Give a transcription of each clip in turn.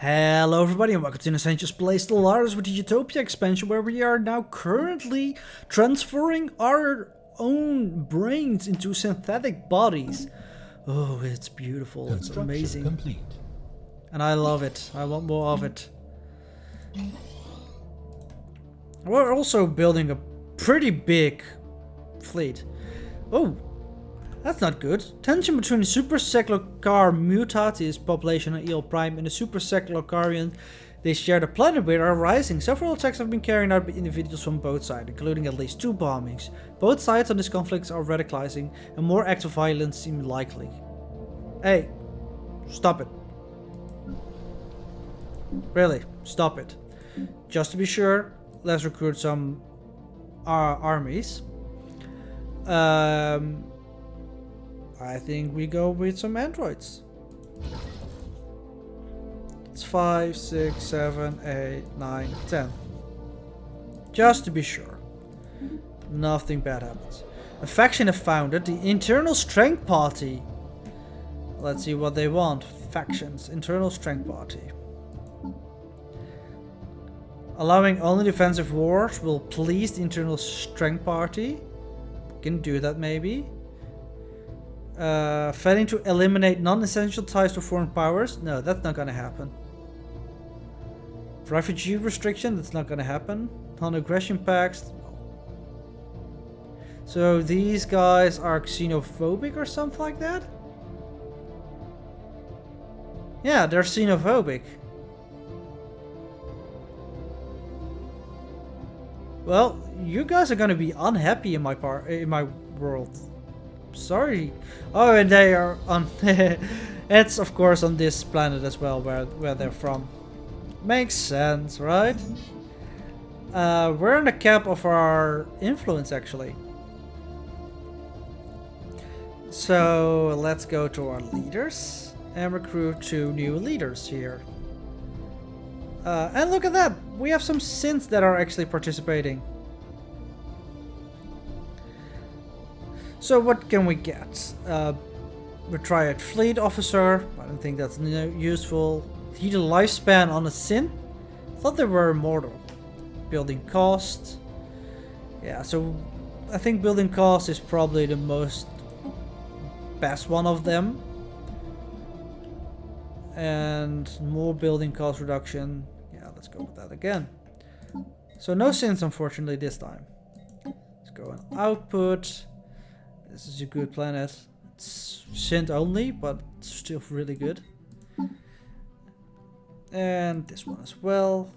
Hello everybody and welcome to Essentials Play Stellaris with the Utopia expansion, where we are now currently transferring our own brains into synthetic bodies. Oh, it's beautiful, it's amazing. Complete. And I love it, I want more of it. We're also building a pretty big fleet. Oh, that's not good. Tension between the super-Seclocar Mutatis population on EL Prime and the super-Seclocarian they share the planet with are rising. Several attacks have been carried out by individuals from both sides, including at least 2 bombings. Both sides on this conflict are radicalizing, and more acts of violence seem likely. Hey, stop it. Really, stop it. Just to be sure, let's recruit some armies. I think we go with some androids. It's 5, 6, 7, 8, 9, 10. Just to be sure. Nothing bad happens. A faction have founded the Internal Strength Party. Let's see what they want. Factions. Internal Strength Party. Allowing only defensive wars will please the Internal Strength Party. Can do that maybe. Failing to eliminate non-essential ties to foreign powers? No, that's not gonna happen. Refugee restriction? That's not gonna happen. Non-aggression pacts? No. So these guys are xenophobic or something like that? Yeah, they're xenophobic. Well, you guys are gonna be unhappy in my world. Sorry. Oh, and they are on. It's of course on this planet as well, where they're from. Makes sense, right? We're in the cap of our influence actually. So let's go to our leaders and recruit 2 new leaders here. And look at that, we have some synths that are actually participating. So what can we get? Retired fleet officer. I don't think that's useful. Heat a lifespan on a synth. Thought they were immortal. Building cost. Yeah, so I think building cost is probably the best one of them. And more building cost reduction. Yeah, let's go with that again. So no synths unfortunately this time. Let's go on output. This is a good planet. It's synth only, but it's still really good. And this one as well.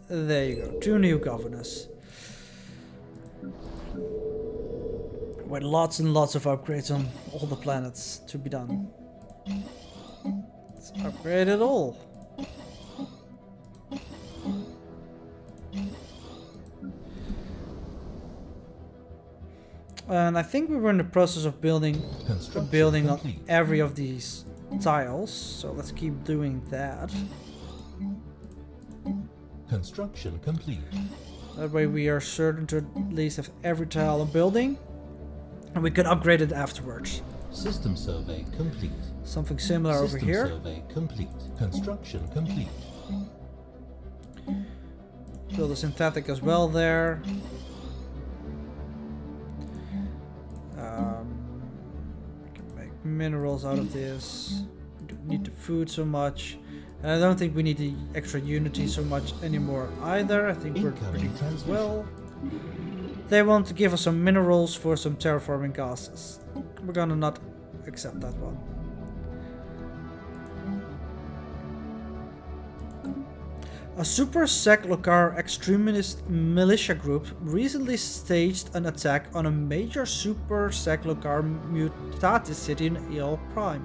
There you go. 2 new governors. With lots and lots of upgrades on all the planets to be done. Let's upgrade it all. And I think we were in the process of building on every of these tiles, so let's keep doing that. Construction complete. That way we are certain to at least have every tile on building, and we can upgrade it afterwards. System survey complete. Something similar over here. System survey complete. Construction complete. Build a synthetic as well there. We can make minerals out of this. We don't need the food so much. And I don't think we need the extra unity so much anymore either. I think we're pretty good well. They want to give us some minerals for some terraforming gases. We're gonna not accept that one. A super-Seclocar extremist militia group recently staged an attack on a major super-Seclocar Mutatis city in EL Prime.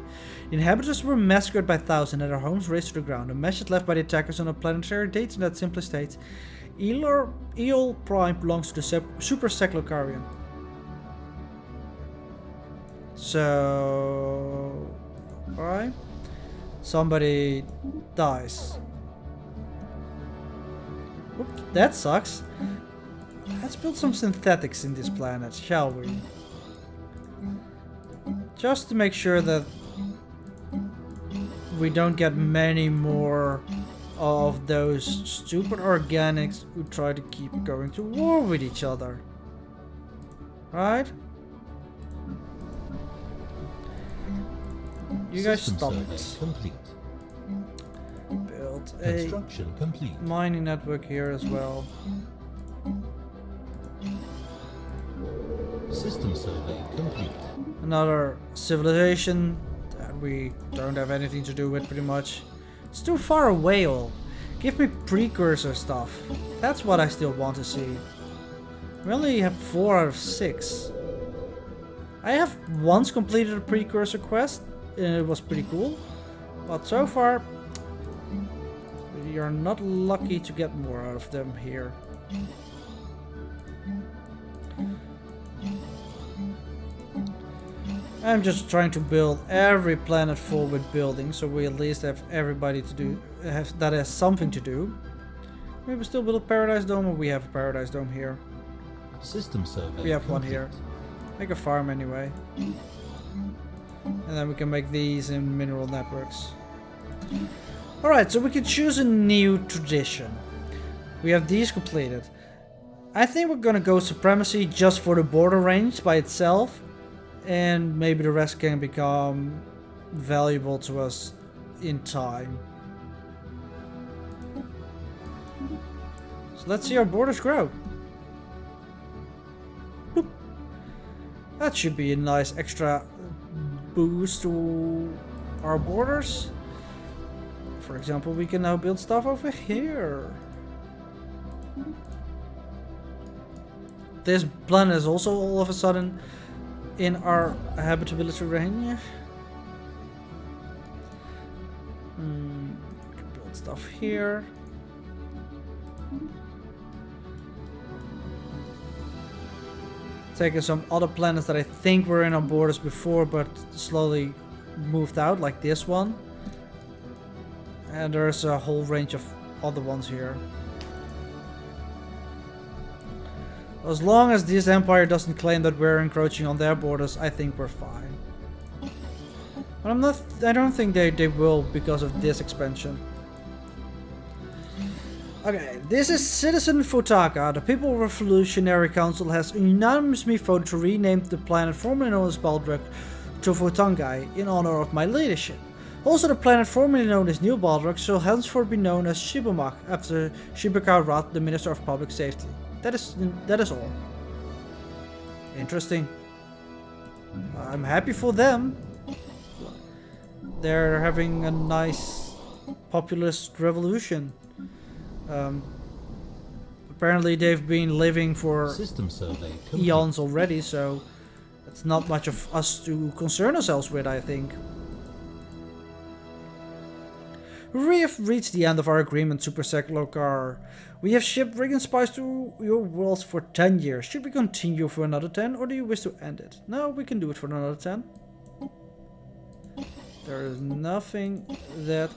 The inhabitants were massacred by thousands and their homes razed to the ground. A message left by the attackers on a planetary dates that simply states, EL Prime belongs to the super-Seclocarian. So... alright. Somebody dies. Oops, that sucks. Let's build some synthetics in this planet, shall we? Just to make sure that we don't get many more of those stupid organics who try to keep going to war with each other. Right? You guys System stop survey it. complete. Build a Construction complete. mining network here as well. System survey complete. Another civilization that we don't have anything to do with pretty much. It's too far away all. Give me precursor stuff. That's what I still want to see. We only have 4 out of 6. I have once completed a precursor quest and it was pretty cool. But so far, we are not lucky to get more out of them here. I'm just trying to build every planet full with buildings, so we at least have everybody to do that has something to do. Maybe still build a paradise dome, or we have a paradise dome here. System survey We have complete. one here. Make a farm anyway. And then we can make these in mineral networks. Alright, so we can choose a new tradition. We have these completed. I think we're gonna go supremacy just for the border range by itself. And maybe the rest can become valuable to us in time. So let's see our borders grow. Boop. That should be a nice extra boost to our borders. For example, we can now build stuff over here. This planet is also all of a sudden in our habitability range. We can build stuff here. Taking some other planets that I think were in our borders before but slowly moved out, like this one. And there's a whole range of other ones here. As long as this empire doesn't claim that we're encroaching on their borders, I think we're fine. But I don't think they will because of this expansion. Okay, this is Citizen Futaka. The People Revolutionary Council has unanimously voted to rename the planet formerly known as Baldric to Futangai in honor of my leadership. Also, the planet formerly known as New Baldric shall henceforth be known as Shibumak after Shibaka Rat, the Minister of Public Safety. That is all. Interesting. I'm happy for them. They're having a nice populist revolution. Apparently they've been living for System survey complete. eons already, so it's not much of us to concern ourselves with, I think. We have reached the end of our agreement, Super Secular. We have shipped rig and spice to your worlds for 10 years. Should we continue for another 10, or do you wish to end it? No, we can do it for another 10. There is nothing that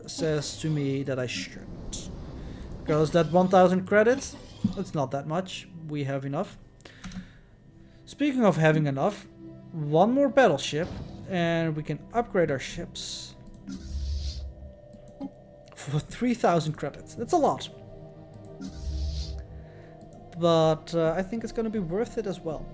says to me that I shouldn't. Because that 1000 credits, it's not that much. We have enough. Speaking of having enough, one more battleship, and we can upgrade our ships. For 3000 credits. That's a lot. But I think it's going to be worth it as well.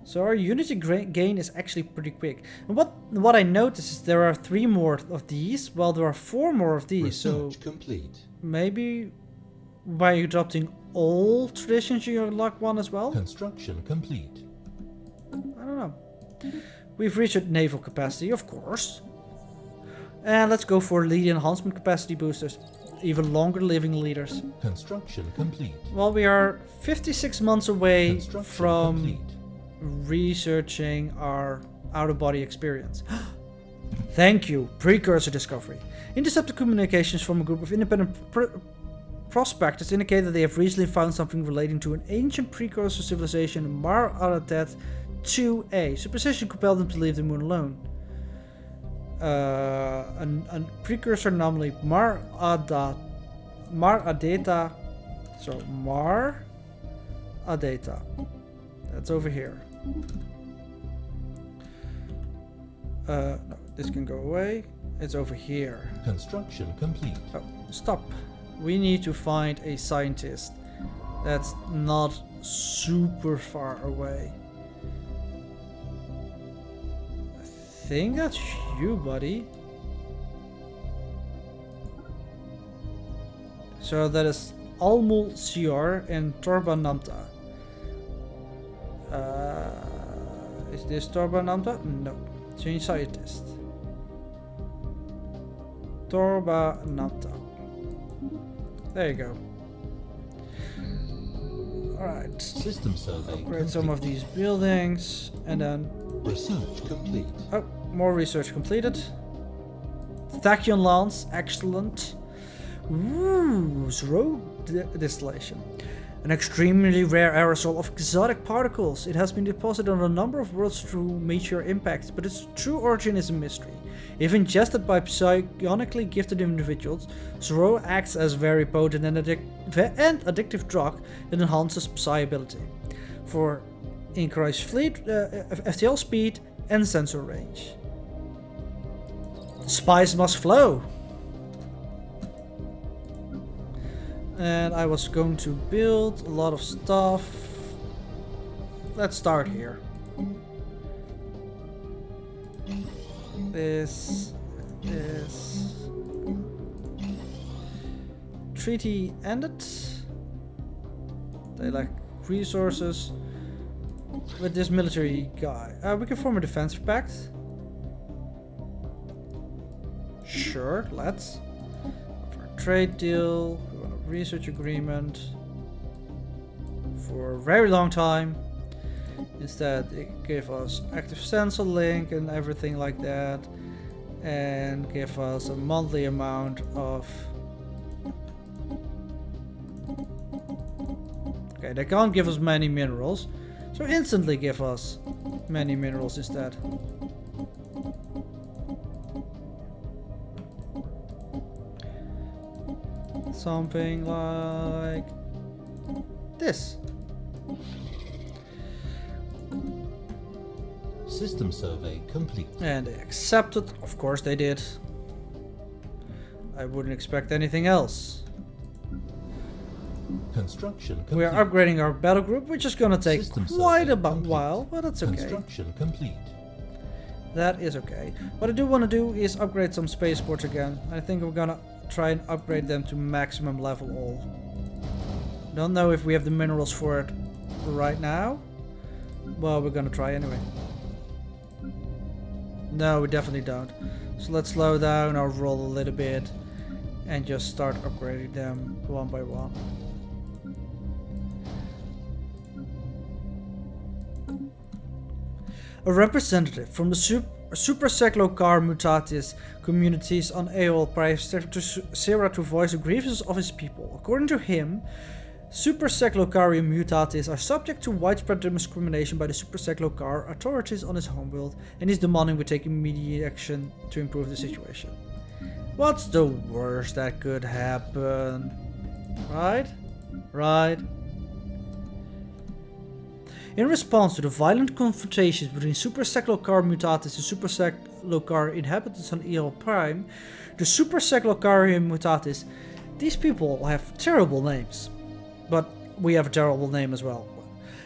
So our unity gain is actually pretty quick. And what I noticed is there are 3 more of these, while there are 4 more of these. Research so complete. maybe by adopting all traditions you unlock one as well? Construction complete. I don't know. We've reached naval capacity, of course. And let's go for lead enhancement capacity boosters. Even longer living leaders. Construction complete. Well, we are 56 months away Construction from complete. researching our out-of-body experience. Thank you, precursor discovery. Intercepted communications from a group of independent prospectors indicate that they have recently found something relating to an ancient precursor civilization, Mar Aratet 2A. Superstition compelled them to leave the moon alone. A precursor anomaly, Mar Adeta. So Mar Adeta. That's over here. No, this can go away. It's over here. Construction complete. Oh, stop. We need to find a scientist that's not super far away. I think that's you, buddy. So that is Almul Sior and Torba Namta. Is this Torba Namta? No. Change scientist. Torba Namta. There you go. Alright. System survey Upgrade complete. some of these buildings and then... Research complete. Oh, more research completed. Tachyon Lance, excellent. Ooh, Zero distillation. An extremely rare aerosol of exotic particles. It has been deposited on a number of worlds through meteor impacts, but its true origin is a mystery. If ingested by psionically gifted individuals, Zero acts as very potent and addictive drug that enhances psi ability for increased fleet, FTL speed, and sensor range. Spice must flow. And I was going to build a lot of stuff. Let's start here. This. Treaty ended. They lack resources. With this military guy. We can form a defensive pact. Sure, let's. For a trade deal. Research agreement for a very long time. Instead, it gave us active sensor link and everything like that, and give us a monthly amount of. Okay, they can't give us many minerals, so instantly give us many minerals instead. Something like this. System survey complete. And they accepted. Of course they did. I wouldn't expect anything else. Construction complete. We are upgrading our battle group, which is gonna take System quite survey a complete. while, but that's okay. Construction complete. That is okay. What I do want to do is upgrade some spaceports again. I think we're gonna try and upgrade them to maximum level all. Don't know if we have the minerals for it right now. Well, we're gonna try anyway. No, we definitely don't. So let's slow down our roll a little bit and just start upgrading them one by one. A representative from the Super Seclocar Mutatis communities on Aeol Price to Sera to voice the grievances of his people. According to him, Super Seclocarium Mutatis are subject to widespread discrimination by the Super Seclocar authorities on his homeworld, and he's demanding we take immediate action to improve the situation. What's the worst that could happen? Right? Right? In response to the violent confrontations between Super Seclocar Mutatis and Super Seclocar inhabitants on Aeol Prime, the Super Seclocarium Mutatis, these people have terrible names. But we have a terrible name as well.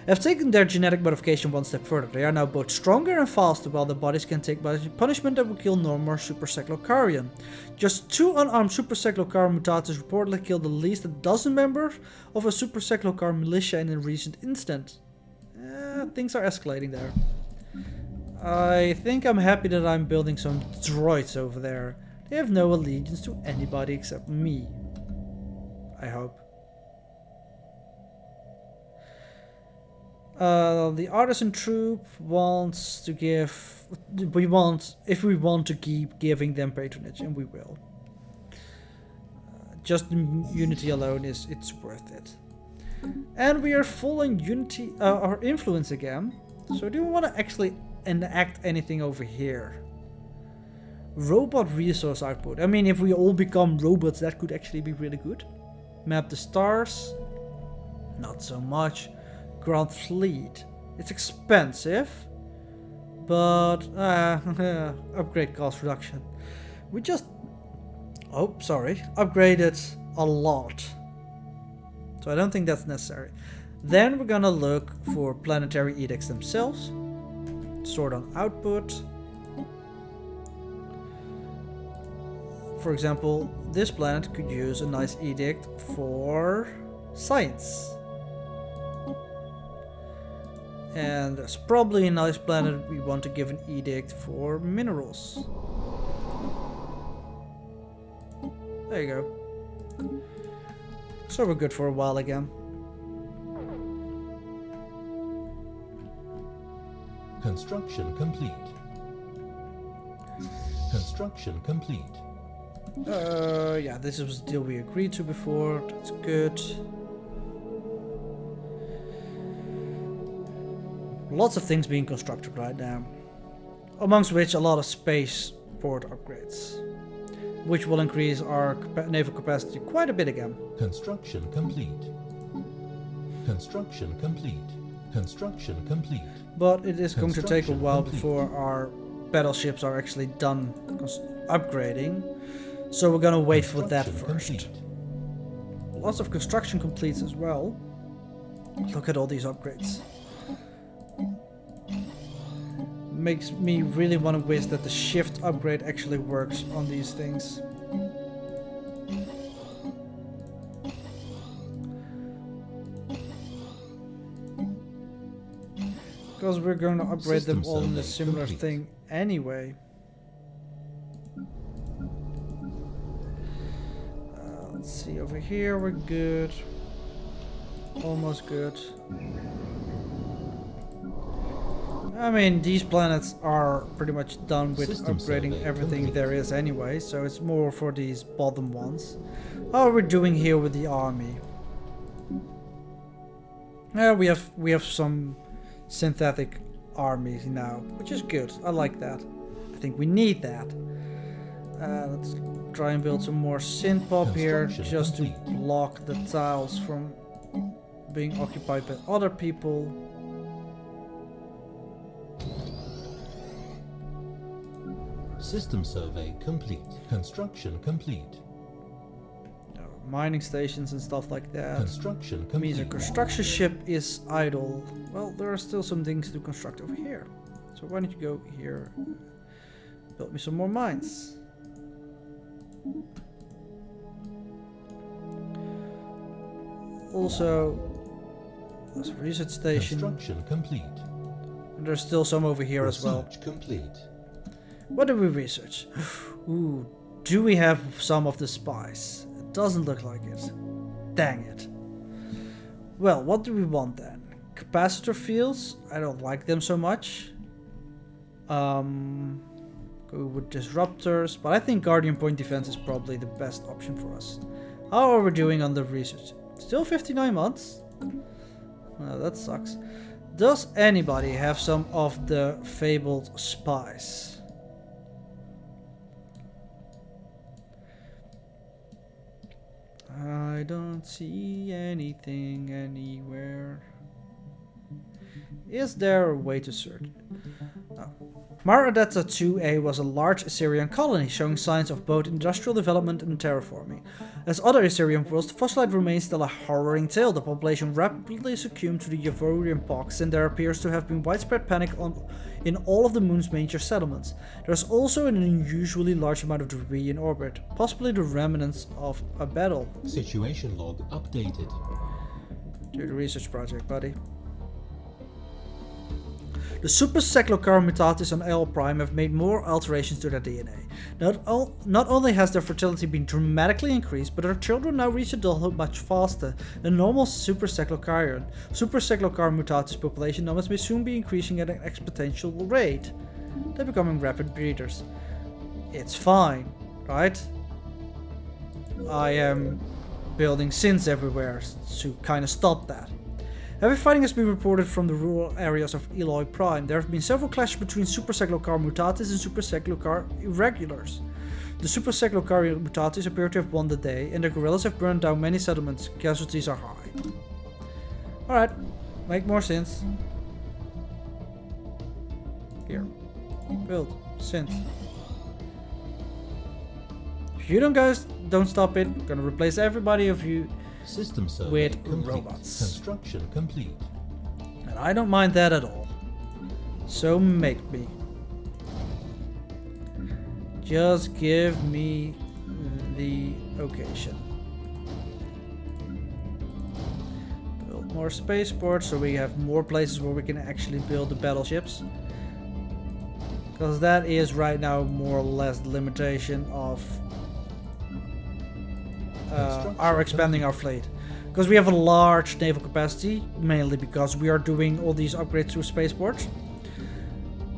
Have taken their genetic modification one step further. They are now both stronger and faster, while their bodies can take punishment that will kill normal Super Seclocarian. Just 2 unarmed Super Seclocar Mutatis reportedly killed at least a dozen members of a Super Seclocar militia in a recent incident. Things are escalating there. I think I'm happy that I'm building some droids over there. They have no allegiance to anybody except me. I hope. The artisan troop wants to give. If we want to keep giving them patronage, and we will. Just unity alone it's worth it. And we are full on unity, our influence again. So do we want to actually enact anything over here? Robot resource output. I mean, if we all become robots, that could actually be really good. Map the stars. Not so much. Grant fleet. It's expensive, but upgrade cost reduction. We just, oh sorry, upgraded a lot. So I don't think that's necessary. Then we're gonna look for planetary edicts themselves. Sort on output. For example, this planet could use a nice edict for science. And there's probably a nice planet we want to give an edict for minerals. There you go. So we're good for a while again. Construction complete. Construction complete. Yeah, this was the deal we agreed to before. That's good. Lots of things being constructed right now. Amongst which a lot of spaceport upgrades. Which will increase our naval capacity quite a bit again. Construction complete. Construction complete. Construction complete. But it is going to take a while before our battleships are actually done upgrading. So we're gonna wait for that first. Lots of construction completes as well. Look at all these upgrades. Makes me really want to wish that the shift upgrade actually works on these things. Because we're going to upgrade them all in a similar thing anyway. Let's see, over here we're good. Almost good. I mean, these planets are pretty much done with upgrading everything there is anyway, so it's more for these bottom ones. How are we doing here with the army? Yeah, we have some synthetic armies now, which is good. I like that. I think we need that. Let's try and build some more synth pop here, just to block the tiles from being occupied by other people. System survey complete. Construction complete. Mining stations and stuff like that. Construction complete. Means a construction ship is idle. Well, there are still some things to construct over here. So why don't you go here, build me some more mines. Also, there's a research station. Construction complete. And there's still some over here as well. Research complete. What do we research? Ooh, do we have some of the spice? It doesn't look like it. Dang it. Well, what do we want then? Capacitor fields? I don't like them so much. Go with disruptors, but I think Guardian Point Defense is probably the best option for us. How are we doing on the research? Still 59 months? Well, that sucks. Does anybody have some of the fabled spice? I don't see anything anywhere. Is there a way to search? No. Maradetta 2A was a large Assyrian colony showing signs of both industrial development and terraforming. As other Assyrian worlds, the fossilized remains tell a harrowing tale. The population rapidly succumbed to the Yavorian pox, and there appears to have been widespread panic in all of the moon's major settlements. There is also an unusually large amount of debris in orbit, possibly the remnants of a battle. Situation log updated. Do the research project, buddy. The Super Cephalocar mutatis on L Prime have made more alterations to their DNA. Not only has their fertility been dramatically increased, but their children now reach adulthood much faster than normal Super Cephalocarian. Super Cephalocar mutatis population numbers may soon be increasing at an exponential rate. They're becoming rapid breeders. It's fine, right? I am building synths everywhere to kind of stop that. Heavy fighting has been reported from the rural areas of Eloy Prime. There have been several clashes between Super Cephalocar mutatis and Super Cephalocar irregulars. The Super Cephalocar mutatis appear to have won the day, and the guerrillas have burned down many settlements. Casualties are high. Alright, make more synths. Here. Build. Synth. If you don't stop it, I'm gonna replace everybody of you System survey with complete. robots. Construction complete. And I don't mind that at all. So make me. Just give me the occasion. Build more spaceports so we have more places where we can actually build the battleships. Because that is right now more or less the limitation of our expanding our fleet. Because we have a large naval capacity, mainly because we are doing all these upgrades through spaceports.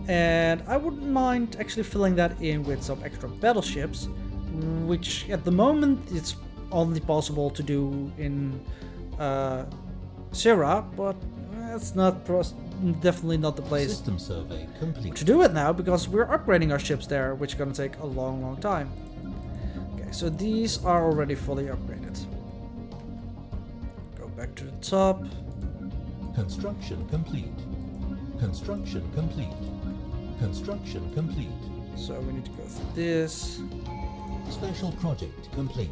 And I wouldn't mind actually filling that in with some extra battleships, which at the moment it's only possible to do in Syrah, but it's definitely not the place System survey complete. to do it now, because we're upgrading our ships there, which is going to take a long time. Okay, so these are already fully upgraded. Go back to the top. Construction complete. Construction complete. Construction complete. So we need to go through this. Special project complete.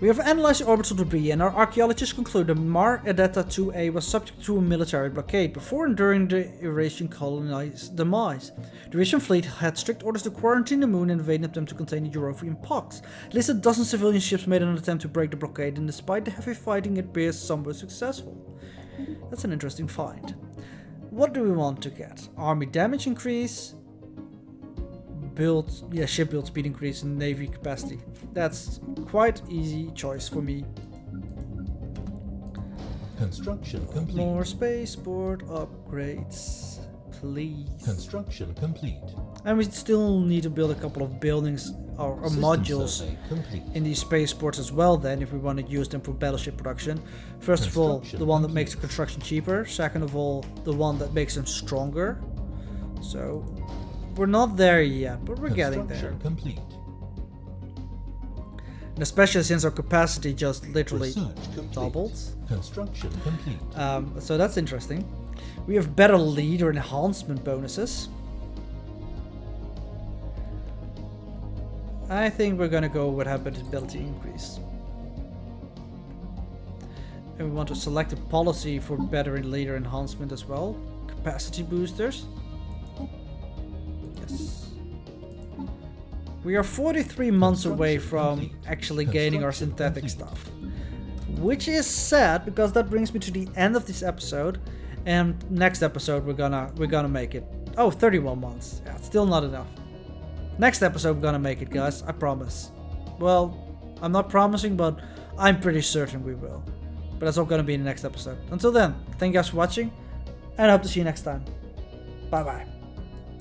We have analyzed the orbital debris, and our archaeologists conclude that Mar Edetta 2A was subject to a military blockade before and during the Eurasian colony's demise. The Eurasian fleet had strict orders to quarantine the moon and invade them to contain the Eurovian pox. At least a dozen civilian ships made an attempt to break the blockade, and despite the heavy fighting, it appears some were successful. That's an interesting find. What do we want to get? Army damage increase, ship build speed increase, and navy capacity. That's quite easy choice for me. Construction complete. More spaceport upgrades, please. Construction complete. And we still need to build a couple of buildings or System modules survey complete. in these spaceports as well then, if we want to use them for battleship production. First of all, the one that makes the construction cheaper. Second of all, the one that makes them stronger. So we're not there yet, but we're getting there. Construction complete. And especially since our capacity just literally Research complete. doubled. Construction complete. So that's interesting. We have better leader enhancement bonuses. I think we're gonna go with habitability increase. And we want to select a policy for better leader enhancement as well. Capacity boosters. Yes. We are 43 months away from actually gaining our synthetic stuff. Which is sad, because that brings me to the end of this episode. And next episode we're gonna make it. Oh, 31 months. Yeah, it's still not enough. Next episode we're gonna make it, guys. I promise. Well, I'm not promising, but I'm pretty certain we will. But that's all gonna be in the next episode. Until then, thank you guys for watching, and I hope to see you next time. Bye bye.